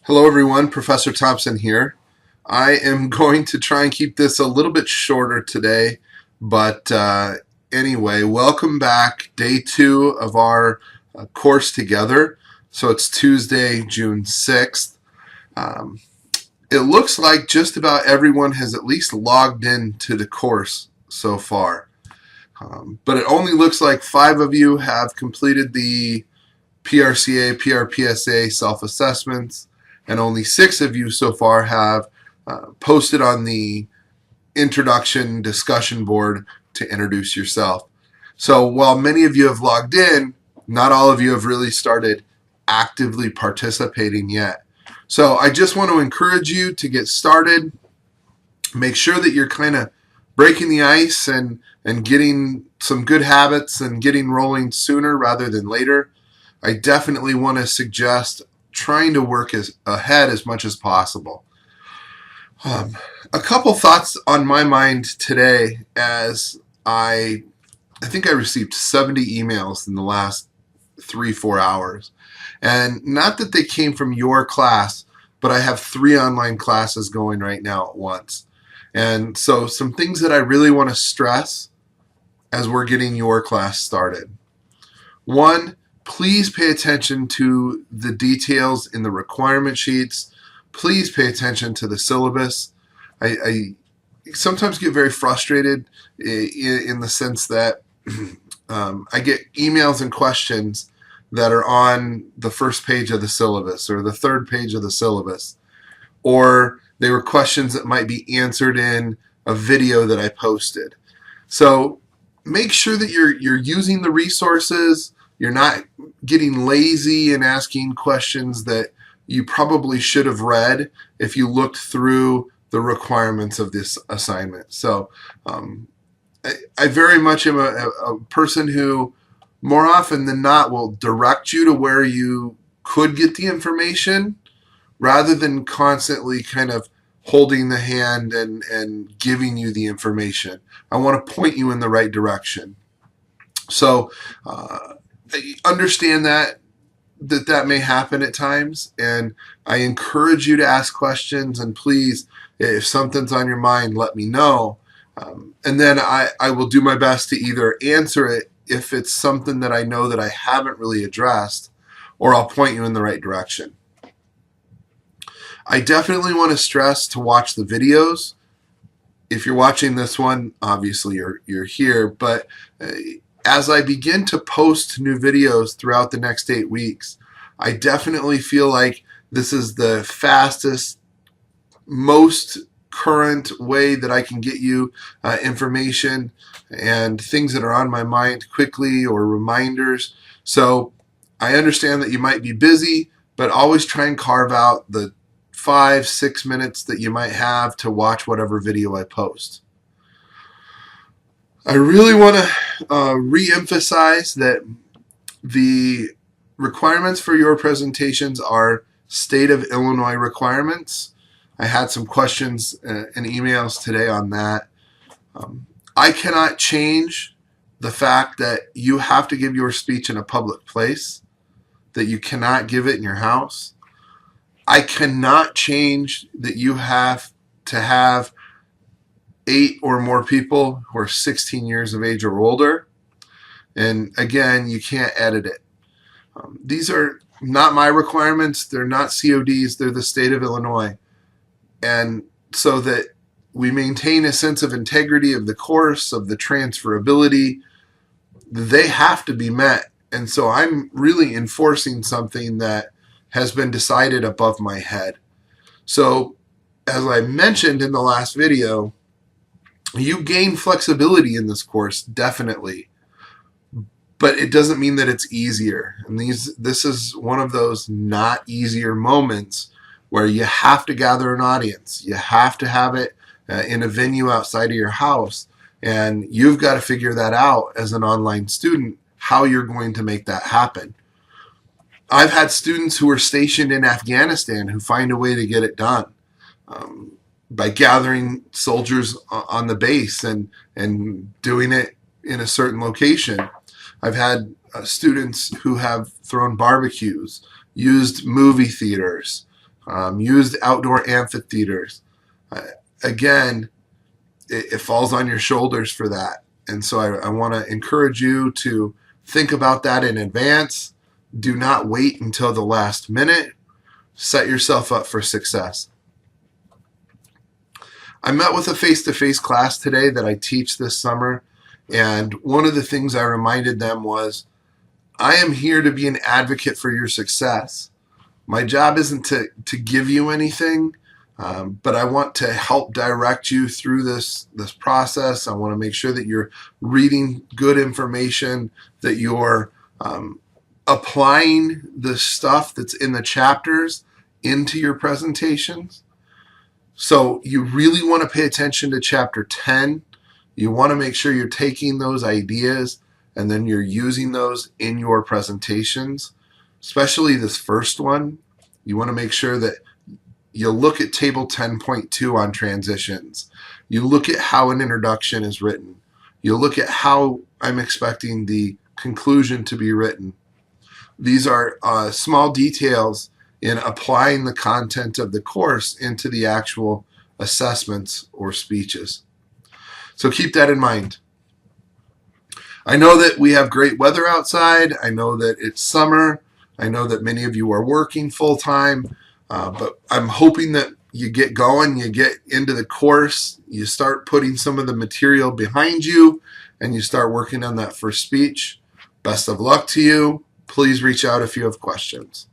Hello everyone, Professor Thompson here. I am going to try and keep this a little bit shorter today, but anyway, welcome back. Day 2 of our course together. So it's Tuesday, June 6th. It looks like just about everyone has at least logged in to the course so far. But it only looks like 5 of you have completed the PRCA, PRPSA self-assessments, and only 6 of you so far have posted on the introduction discussion board to introduce yourself. So while many of you have logged in, not all of you have really started actively participating yet. So I just want to encourage you to get started. Make sure that you're kind of breaking the ice and getting some good habits and getting rolling sooner rather than later. I definitely want to suggest trying to work ahead as much as possible. A couple thoughts on my mind today, as I think I received 70 emails in the last 3-4 hours. And not that they came from your class, but I have 3 online classes going right now at once. And so some things that I really want to stress as we're getting your class started. One, please pay attention to the details in the requirement sheets. Please pay attention to the syllabus. I sometimes get very frustrated in the sense that I get emails and questions that are on the first page of the syllabus or the third page of the syllabus, or they were questions that might be answered in a video that I posted. So make sure that you're using the resources. You're not getting lazy and asking questions that you probably should have read if you looked through the requirements of this assignment. So I very much am a person who more often than not will direct you to where you could get the information rather than constantly kind of holding the hand and giving you the information. I want to point you in the right direction. So understand that may happen at times, and I encourage you to ask questions, and please, if something's on your mind, let me know. And then I will do my best to either answer it if it's something that I know that I haven't really addressed, or I'll point you in the right direction. I definitely want to stress to watch the videos. If you're watching this one, obviously you're here, but as I begin to post new videos throughout the next 8 weeks, I definitely feel like this is the fastest, most current way that I can get you information and things that are on my mind quickly, or reminders. So I understand that you might be busy, but always try and carve out the 5-6 minutes that you might have to watch whatever video I post. I really want to re-emphasize that the requirements for your presentations are state of Illinois requirements. I had some questions and emails today on that. I cannot change the fact that you have to give your speech in a public place, that you cannot give it in your house. I cannot change that you have to have 8 or more people who are 16 years of age or older. And again, you can't edit it. These are not my requirements. They're not CODs. They're the state of Illinois. And so that we maintain a sense of integrity of the course, of the transferability, they have to be met. And so I'm really enforcing something that has been decided above my head. So as I mentioned in the last video, you gain flexibility in this course, definitely, but it doesn't mean that it's easier. And this is one of those not easier moments where you have to gather an audience. You have to have it in a venue outside of your house, and you've got to figure that out as an online student, how you're going to make that happen. I've had students who are stationed in Afghanistan who find a way to get it done. By gathering soldiers on the base and doing it in a certain location. I've had students who have thrown barbecues, used movie theaters, used outdoor amphitheaters. Again, it falls on your shoulders for that. And so I want to encourage you to think about that in advance. Do not wait until the last minute. Set yourself up for success. I met with a face-to-face class today that I teach this summer, and one of the things I reminded them was, I am here to be an advocate for your success. My job isn't to give you anything, but I want to help direct you through this process. I want to make sure that you're reading good information, that you're applying the stuff that's in the chapters into your presentations. So you really want to pay attention to chapter 10. You want to make sure you're taking those ideas and then you're using those in your presentations, especially this first one. You want to make sure that you look at table 10.2 on transitions. You look at how an introduction is written. You look at how I'm expecting the conclusion to be written. These are small details in applying the content of the course into the actual assessments or speeches. So keep that in mind. I know that we have great weather outside. I know that it's summer. I know that many of you are working full time, but I'm hoping that you get going, you get into the course, you start putting some of the material behind you, and you start working on that first speech. Best of luck to you. Please reach out if you have questions.